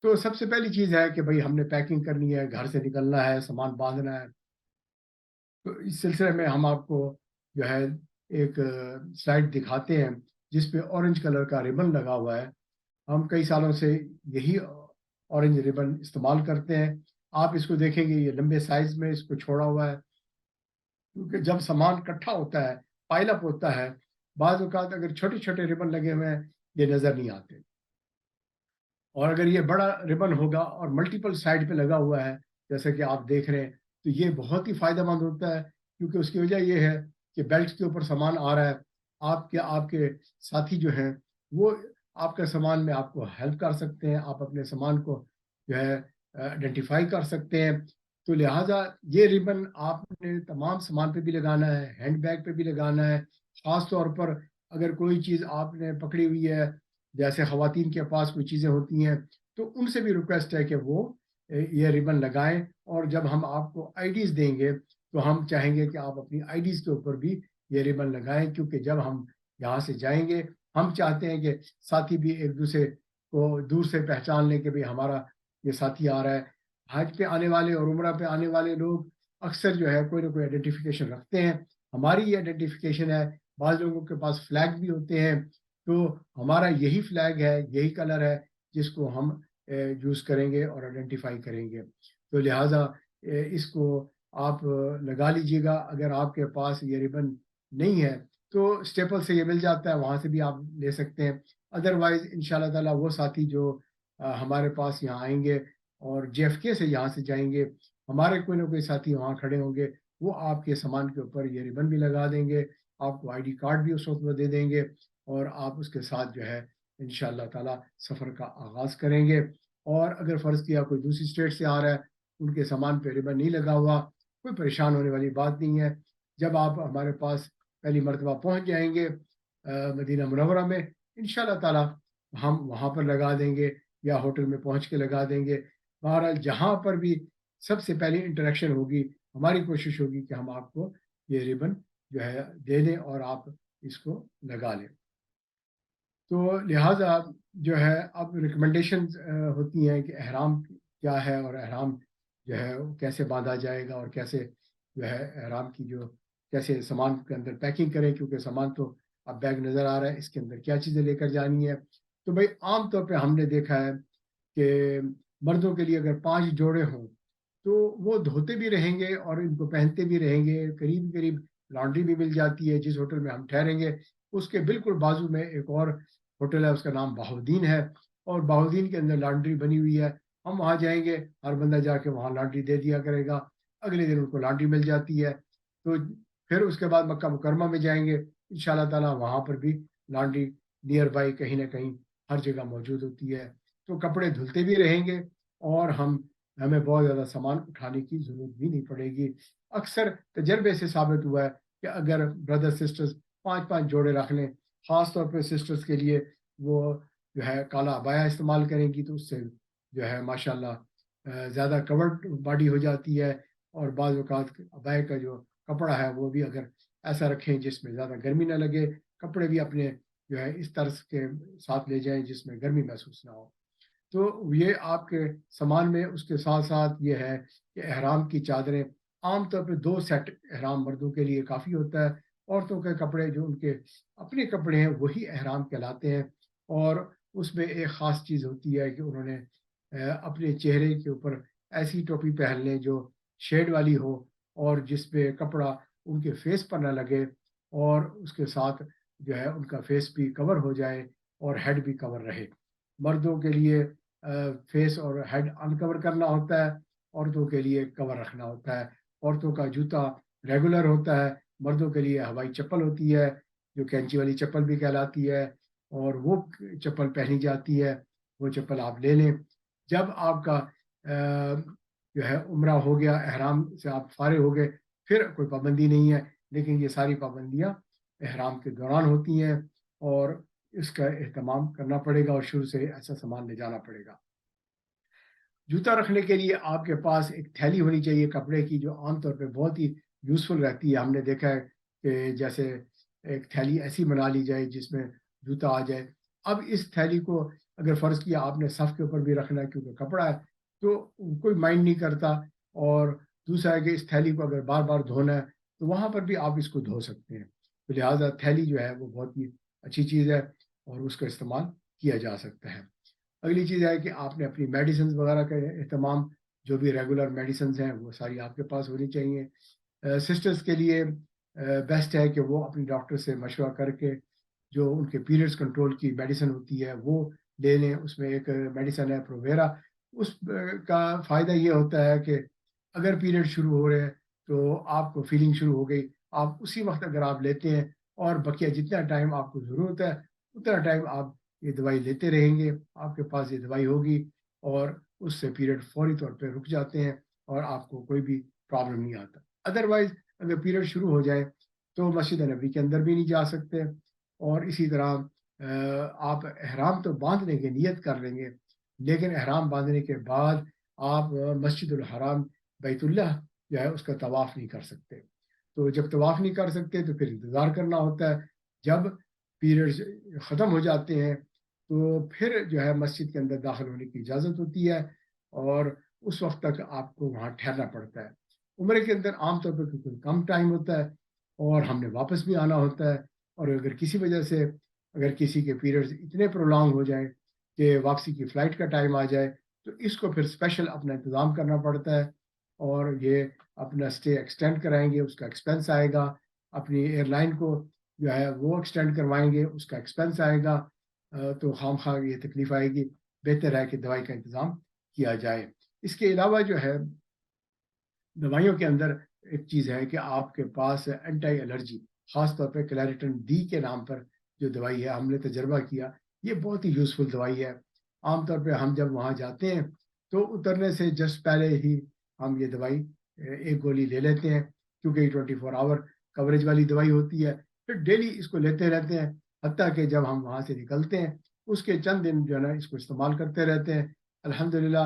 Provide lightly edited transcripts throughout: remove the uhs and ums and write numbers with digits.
تو سب سے پہلی چیز ہے کہ بھائی ہم نے پیکنگ کرنی ہے، گھر سے نکلنا ہے، سامان باندھنا ہے. تو اس سلسلے میں ہم آپ کو جو ہے ایک سلائڈ دکھاتے ہیں جس پہ اورنج کلر کا ربن لگا ہوا ہے. ہم کئی سالوں سے یہی اورنج ربن استعمال کرتے ہیں. آپ اس کو دیکھیں گے، یہ لمبے سائز میں اس کو چھوڑا ہوا ہے، کیونکہ جب سامان اکٹھا ہوتا ہے، پائل اپ ہوتا ہے، بعض اوقات اگر چھوٹے چھوٹے ربن لگے ہوئے ہیں یہ نظر نہیں آتے. اور اگر یہ بڑا ربن ہوگا اور ملٹیپل سائڈ پہ لگا ہوا ہے جیسے کہ آپ دیکھ رہے ہیں، تو یہ بہت ہی فائدہ مند ہوتا ہے، کیونکہ اس کی وجہ یہ ہے کہ بیلٹ کے اوپر سامان آ رہا ہے. آپ کے ساتھی جو ہیں وہ آپ کے سامان میں آپ کو ہیلپ کر سکتے ہیں، آپ اپنے سامان کو جو ہے آئیڈینٹیفائی کر سکتے ہیں. تو لہٰذا یہ ربن آپ نے تمام سامان پہ بھی لگانا ہے، ہینڈ بیگ پہ بھی لگانا ہے. خاص طور پر اگر کوئی چیز آپ نے پکڑی ہوئی ہے، جیسے خواتین کے پاس کوئی چیزیں ہوتی ہیں، تو ان سے بھی ریکویسٹ ہے کہ وہ یہ ربن لگائیں. اور جب ہم آپ کو آئی ڈیز دیں گے تو ہم چاہیں گے کہ آپ اپنی آئی ڈیز کے اوپر بھی یہ ربن لگائیں، کیونکہ جب ہم یہاں سے جائیں گے ہم چاہتے ہیں کہ ساتھی بھی ایک دوسرے کو دور سے پہچان لیں کہ بھئی ہمارا یہ ساتھی آ رہا ہے. حج پہ آنے والے اور عمرہ پہ آنے والے لوگ اکثر جو ہے کوئی نہ کوئی آئیڈینٹیفیکیشن رکھتے ہیں. ہماری یہ آئیڈینٹیفیکیشن ہے. بعض لوگوں کے پاس فلیگ بھی ہوتے ہیں، تو ہمارا یہی فلیگ ہے، یہی کلر ہے جس کو ہم یوز کریں گے اور آئیڈینٹیفائی کریں گے. تو لہٰذا اس کو آپ لگا لیجئے گا. اگر آپ کے پاس یہ ربن نہیں ہے تو اسٹیپل سے یہ مل جاتا ہے، وہاں سے بھی آپ لے سکتے ہیں. ادروائز ان شاء اللہ تعالیٰ وہ ساتھی جو ہمارے پاس یہاں آئیں گے اور جے ایف کے سے یہاں سے جائیں گے، ہمارے کوئی نہ کوئی ساتھی وہاں کھڑے ہوں گے، وہ آپ کے سامان کے اوپر یہ ربن بھی لگا دیں گے. آپ کو آئی ڈی کارڈ بھی اس وقت وہ دے دیں گے، اور آپ اس کے ساتھ جو ہے انشاءاللہ تعالی سفر کا آغاز کریں گے. اور اگر فرض کیا کوئی دوسری اسٹیٹ سے آ رہا ہے، ان کے سامان پہ ربن نہیں لگا ہوا، کوئی پریشان ہونے والی بات نہیں ہے. جب آپ ہمارے پاس پہلی مرتبہ پہنچ جائیں گے مدینہ منورہ میں، انشاءاللہ تعالی ہم وہاں پر لگا دیں گے یا ہوٹل میں پہنچ کے لگا دیں گے. بہرحال جہاں پر بھی سب سے پہلی انٹریکشن ہوگی، ہماری کوشش ہوگی کہ ہم آپ کو یہ ربن جو ہے دے دیں اور آپ اس کو لگا لیں. تو لہٰذا جو ہے اب ریکمنڈیشن ہوتی ہیں کہ احرام کیا ہے اور احرام جو ہے وہ کیسے باندھا جائے گا، اور کیسے جو ہے احرام کی جو کیسے سامان کے اندر پیکنگ کریں، کیونکہ سامان تو اب بیگ نظر آ رہا ہے، اس کے اندر کیا چیزیں لے کر جانی ہے. تو بھائی عام طور پہ ہم نے دیکھا ہے کہ مردوں کے لیے اگر 5 جوڑے ہوں تو وہ دھوتے بھی رہیں گے اور ان کو پہنتے بھی رہیں گے. قریب قریب لانڈری بھی مل جاتی ہے. جس ہوٹل میں ہم ٹھہریں گے اس کے بالکل بازو میں ایک اور ہوٹل ہے، اس کا نام بہاؤالدین ہے، اور بہاؤالدین کے اندر لانڈری بنی ہوئی ہے. ہم وہاں جائیں گے، ہر بندہ جا کے وہاں لانڈری دے دیا کرے گا، اگلے دن ان کو لانڈری مل جاتی ہے. تو پھر اس کے بعد مکہ مکرمہ میں جائیں گے، انشاءاللہ تعالیٰ وہاں پر بھی لانڈری نیئر بائی کہیں نہ کہیں ہر جگہ موجود ہوتی ہے. تو کپڑے دھلتے بھی رہیں گے اور ہمیں بہت زیادہ سامان اٹھانے کی ضرورت بھی نہیں پڑے گی. اکثر تجربے سے ثابت ہوا ہے کہ اگر بردر سسٹرز 5 جوڑے رکھ لیں، خاص طور پہ سسٹرز کے لیے وہ جو ہے کالا عبایا استعمال کریں گی، تو اس سے جو ہے ماشاءاللہ زیادہ کورڈ باڈی ہو جاتی ہے. اور بعض اوقات عبایا کا جو کپڑا ہے وہ بھی اگر ایسا رکھیں جس میں زیادہ گرمی نہ لگے، کپڑے بھی اپنے جو ہے اس طرز کے ساتھ لے جائیں جس میں گرمی محسوس نہ ہو. تو یہ آپ کے سامان میں اس کے ساتھ ساتھ یہ ہے کہ احرام کی چادریں، عام طور پہ 2 سیٹ احرام مردوں کے لیے کافی ہوتا ہے. عورتوں کے کپڑے جو ان کے اپنے کپڑے ہیں وہی احرام کہلاتے ہیں. اور اس میں ایک خاص چیز ہوتی ہے کہ انہوں نے اپنے چہرے کے اوپر ایسی ٹوپی پہن لیں جو شیڈ والی ہو اور جس پہ کپڑا ان کے فیس پر نہ لگے، اور اس کے ساتھ جو ہے ان کا فیس بھی کور ہو جائے اور ہیڈ بھی کور رہے. مردوں کے لیے فیس اور ہیڈ انکور کرنا ہوتا ہے، عورتوں کے لیے کور رکھنا ہوتا ہے. عورتوں کا جوتا ریگولر ہوتا ہے، مردوں کے لیے ہوائی چپل ہوتی ہے جو کینچی والی چپل بھی کہلاتی ہے، اور وہ چپل پہنی جاتی ہے. وہ چپل آپ لے لیں. جب آپ کا جو ہے عمرہ ہو گیا، احرام سے آپ فارغ ہو گئے، پھر کوئی پابندی نہیں ہے، لیکن یہ ساری پابندیاں احرام کے دوران ہوتی ہیں، اور اس کا اہتمام کرنا پڑے گا اور شروع سے ایسا سامان لے جانا پڑے گا. جوتا رکھنے کے لیے آپ کے پاس ایک تھیلی ہونی چاہیے کپڑے کی، جو عام طور پہ بہت ہی یوزفل رہتی ہے. ہم نے دیکھا ہے کہ جیسے ایک تھیلی ایسی بنا لی جائے جس میں جوتا آ جائے. اب اس تھیلی کو اگر فرض کیا آپ نے صف کے اوپر بھی رکھنا ہے کیونکہ کپڑا ہے تو کوئی مائنڈ نہیں کرتا. اور دوسرا ہے کہ اس تھیلی کو اگر بار بار دھونا ہے تو وہاں پر بھی آپ اس کو دھو سکتے ہیں. تو لہٰذا تھیلی جو ہے وہ بہت ہی اچھی چیز ہے اور اس کا استعمال کیا جا سکتا ہے. اگلی چیز ہے کہ آپ نے اپنی میڈیسنز وغیرہ کا اہتمام، جو بھی ریگولر میڈیسنز ہیں وہ ساری آپ کے پاس ہونی چاہیے. سسٹرز کے لیے بیسٹ ہے کہ وہ اپنی ڈاکٹر سے مشورہ کر کے جو ان کے پیریڈز کنٹرول کی میڈیسن ہوتی ہے وہ لے لیں. اس میں ایک میڈیسن ہے پروویرا. اس کا فائدہ یہ ہوتا ہے کہ اگر پیریڈ شروع ہو رہے ہیں تو آپ کو فیلنگ شروع ہو گئی، آپ اسی وقت اگر آپ لیتے ہیں اور بقیہ جتنا ٹائم آپ کو ضرورت ہے اتنا ٹائم آپ یہ دوائی لیتے رہیں گے، آپ کے پاس یہ دوائی ہوگی اور اس سے پیریڈ فوری طور پہ رک جاتے ہیں اور آپ کو کوئی بھی پرابلم نہیں آتا. ادروائز اگر پیریڈ شروع ہو جائے تو مسجد نبی کے اندر بھی نہیں جا سکتے. اور اسی طرح آپ احرام تو باندھ لیں گے، نیت کر لیں گے، لیکن احرام باندھنے کے بعد آپ مسجد الحرام بیت اللہ جو ہے اس کا طواف نہیں کر سکتے. تو جب طواف نہیں کر سکتے تو پھر انتظار کرنا ہوتا ہے. جب پیریڈز ختم ہو جاتے ہیں تو پھر جو ہے مسجد کے اندر داخل ہونے کی اجازت ہوتی ہے اور اس وقت تک آپ کو وہاں ٹھہرنا پڑتا ہے. عمرے کے اندر عام طور پر کیونکہ کم ٹائم ہوتا ہے اور ہم نے واپس بھی آنا ہوتا ہے، اور اگر کسی وجہ سے اگر کسی کے پیریڈز اتنے پرولونگ ہو جائیں کہ واپسی کی فلائٹ کا ٹائم آ جائے تو اس کو پھر اسپیشل اپنا انتظام کرنا پڑتا ہے اور یہ اپنا اسٹے ایکسٹینڈ کرائیں گے، اس کا ایکسپینس آئے گا. اپنی ایئر لائن کو جو ہے وہ ایکسٹینڈ کروائیں گے، اس کا ایکسپینس آئے گا. تو خام خواہ یہ تکلیف آئے گی. بہتر ہے کہ دوائی کا انتظام کیا جائے. اس کے علاوہ جو ہے دوائیوں کے اندر ایک چیز ہے کہ آپ کے پاس اینٹی الرجی، خاص طور پہ کلیریٹن ڈی کے نام پر جو دوائی ہے، ہم نے تجربہ کیا یہ بہت ہی یوزفل دوائی ہے. عام طور پہ ہم جب وہاں جاتے ہیں تو اترنے سے جسٹ پہلے ہی ہم یہ دوائی ایک گولی لے لیتے ہیں کیونکہ یہ 24 آور کوریج والی دوائی ہوتی ہے. پھر ڈیلی اس کو لیتے رہتے ہیں حتیٰ کہ جب ہم وہاں سے نکلتے ہیں اس کے چند دن جو ہے نا اس کو استعمال کرتے رہتے ہیں. الحمدللہ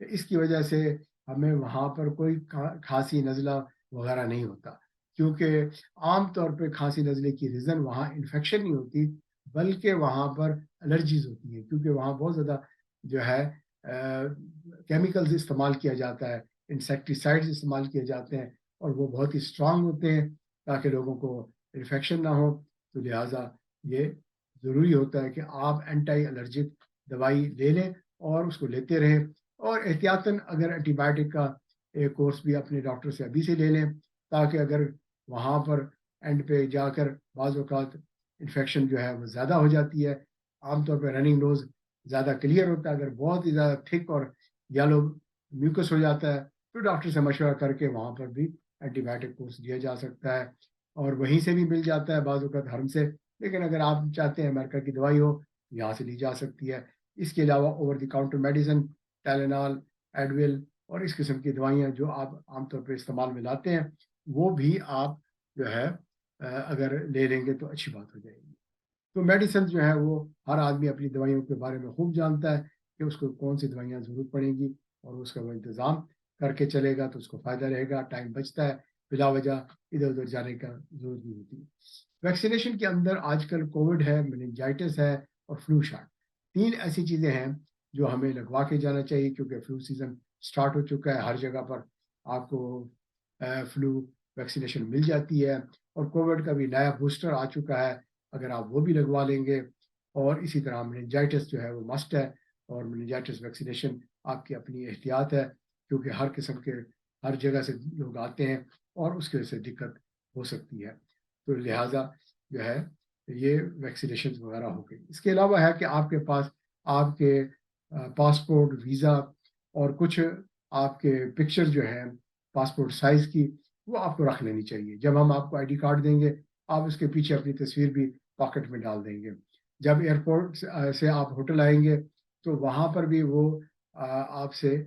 اس کی وجہ سے ہمیں وہاں پر کوئی کھانسی نزلہ وغیرہ نہیں ہوتا، کیونکہ عام طور پہ کھانسی نزلے کی ریزن وہاں انفیکشن نہیں ہوتی بلکہ وہاں پر الرجیز ہوتی ہیں، کیونکہ وہاں بہت زیادہ جو ہے کیمیکلز استعمال کیا جاتا ہے، انسیکٹیسائڈز استعمال کیے جاتے ہیں اور وہ بہت ہی اسٹرانگ ہوتے ہیں تاکہ لوگوں کو انفیکشن نہ ہو. تو لہٰذا یہ ضروری ہوتا ہے کہ آپ اینٹی الرجک دوائی لے لیں اور اس کو لیتے رہیں، اور احتیاطاً اگر اینٹی بایوٹک کا ایک کورس بھی اپنے ڈاکٹر سے ابھی سے لے لیں تاکہ اگر وہاں پر اینڈ پہ جا کر بعض اوقات انفیکشن جو ہے وہ زیادہ ہو جاتی ہے. عام طور پہ رننگ نوز زیادہ کلیئر ہوتا ہے، اگر بہت ہی زیادہ تھک اور یلو میوکس ہو جاتا ہے تو ڈاکٹر سے مشورہ کر کے وہاں پر بھی اینٹی بایوٹک کورس دیا جا سکتا ہے اور وہیں سے بھی مل جاتا ہے بعض اوقات حرم سے. لیکن اگر آپ چاہتے ہیں امریکہ کی دوائی ہو یہاں سے لی جا سکتی ہے. اس کے علاوہ اوور دی کاؤنٹر میڈیسن، ٹیلینال، ایڈویل اور اس قسم کی دوائیاں جو آپ عام طور پہ استعمال میں لاتے ہیں وہ بھی آپ جو ہے اگر لے لیں گے تو اچھی بات ہو جائے گی. تو میڈیسن جو ہے وہ ہر آدمی اپنی دوائیوں کے بارے میں خوب جانتا ہے کہ اس کو کون سی دوائیاں ضرورت پڑیں گی اور اس کا وہ انتظام کر کے چلے گا تو اس کو فائدہ رہے گا، ٹائم بچتا ہے، بلا وجہ ادھر ادھر جانے کا ضرورت نہیں ہوتی. ویکسینیشن کے اندر آج کل کووڈ ہے، میننجائٹس ہے اور فلو شاٹ، 3 ایسی چیزیں ہیں جو ہمیں لگوا کے جانا چاہیے کیونکہ فلو سیزن سٹارٹ ہو چکا ہے. ہر جگہ پر آپ کو فلو ویکسینیشن مل جاتی ہے اور کووڈ کا بھی نیا بوسٹر آ چکا ہے، اگر آپ وہ بھی لگوا لیں گے. اور اسی طرح میننجائٹس جو ہے وہ مسٹ ہے اور میننجائٹس ویکسینیشن آپ کی اپنی احتیاط ہے کیونکہ ہر قسم کے ہر جگہ سے لوگ آتے ہیں اور اس کی وجہ سے دقت ہو سکتی ہے. تو لہٰذا جو ہے یہ ویکسینیشن وغیرہ ہو گئی. اس کے علاوہ ہے کہ آپ کے پاس آپ کے پاسپورٹ، ویزا اور کچھ آپ کے پکچر جو ہیں پاسپورٹ سائز کی وہ آپ کو رکھ لینی چاہیے. جب ہم آپ کو آئی ڈی کارڈ دیں گے آپ اس کے پیچھے اپنی تصویر بھی پاکٹ میں ڈال دیں گے. جب ایئرپورٹ سے آپ ہوٹل آئیں گے تو وہاں پر بھی وہ آپ سے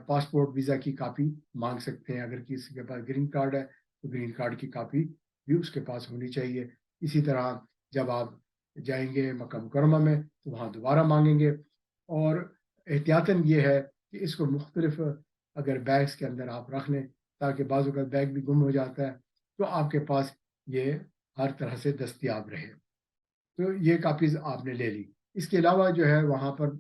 پاسپورٹ ویزا کی کاپی مانگ سکتے ہیں. اگر کسی کے پاس گرین کارڈ ہے تو گرین کارڈ کی کاپی بھی اس کے پاس ہونی چاہیے. اسی طرح جب آپ جائیں گے مکہ مکرمہ میں تو وہاں دوبارہ مانگیں گے. اور احتیاطاً یہ ہے کہ اس کو مختلف اگر بیگز کے اندر آپ رکھ لیں تاکہ بعض اوقات بیگ بھی گم ہو جاتا ہے تو آپ کے پاس یہ ہر طرح سے دستیاب رہے. تو یہ کاپیز آپ نے لے لی. اس کے علاوہ جو ہے وہاں پر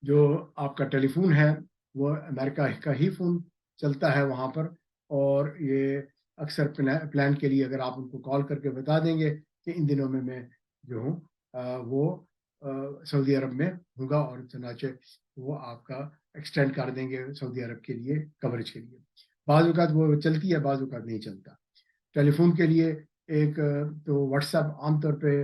جو آپ کا ٹیلی فون ہے وہ امریکہ کا ہی فون چلتا ہے وہاں پر، اور یہ اکثر پلان کے لیے اگر آپ ان کو کال کر کے بتا دیں گے کہ ان دنوں میں جو ہوں وہ سعودی عرب میں ہوں گا، اور چنانچہ وہ آپ کا ایکسٹینڈ کر دیں گے سعودی عرب کے لیے کوریج کے لیے۔ بعض اوقات وہ چلتی ہے، بعض اوقات نہیں چلتا۔ ٹیلی فون کے لیے ایک تو واٹس ایپ عام طور پہ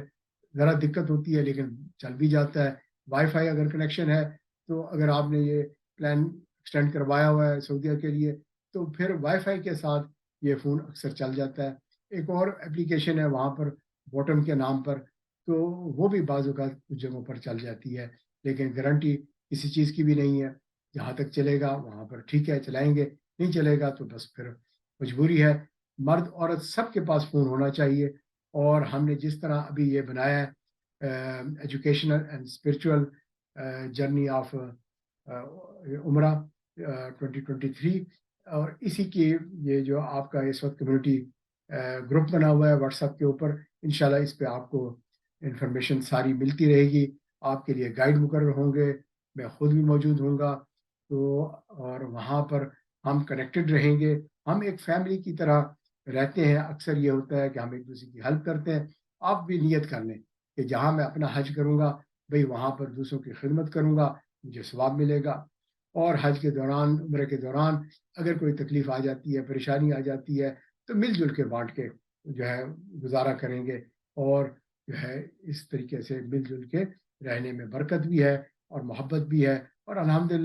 ذرا دقت ہوتی ہے لیکن چل بھی جاتا ہے۔ وائی فائی اگر کنیکشن ہے تو اگر آپ نے یہ پلان ایکسٹینڈ کروایا ہوا ہے سعودیہ کے لیے تو پھر وائی فائی کے ساتھ یہ فون اکثر چل جاتا ہے۔ ایک اور اپلیکیشن ہے وہاں پر بوٹم کے نام پر، تو وہ بھی بعض اوقات کچھ جگہوں پر چل جاتی ہے، لیکن گارنٹی کسی چیز کی بھی نہیں ہے۔ جہاں تک چلے گا وہاں پر ٹھیک ہے چلائیں گے، نہیں چلے گا تو بس پھر مجبوری ہے۔ مرد عورت سب کے پاس فون ہونا چاہیے، اور ہم نے جس طرح ابھی یہ بنایا ہے educational and spiritual journey of عمرہ 2023، اور اسی کی یہ جو آپ کا اس وقت کمیونٹی گروپ بنا ہوا ہے واٹس ایپ کے اوپر، انشاءاللہ اس پہ آپ کو انفارمیشن ساری ملتی رہے گی۔ آپ کے لیے گائیڈ مقرر ہوں گے، میں خود بھی موجود ہوں گا، تو اور وہاں پر ہم کنیکٹڈ رہیں گے۔ ہم ایک فیملی کی طرح رہتے ہیں، اکثر یہ ہوتا ہے کہ ہم ایک دوسرے کی ہیلپ کرتے ہیں۔ آپ بھی نیت کر لیں کہ جہاں میں اپنا حج کروں گا بھئی وہاں پر دوسروں کی خدمت کروں گا، مجھے ثواب ملے گا۔ اور حج کے دوران، عمرے کے دوران اگر کوئی تکلیف آ جاتی ہے، پریشانی آ جاتی ہے تو مل جل کے بانٹ کے جو ہے گزارا کریں گے، اور جو ہے اس طریقے سے مل جل کے رہنے میں برکت بھی ہے اور محبت بھی ہے، اور الحمدللہ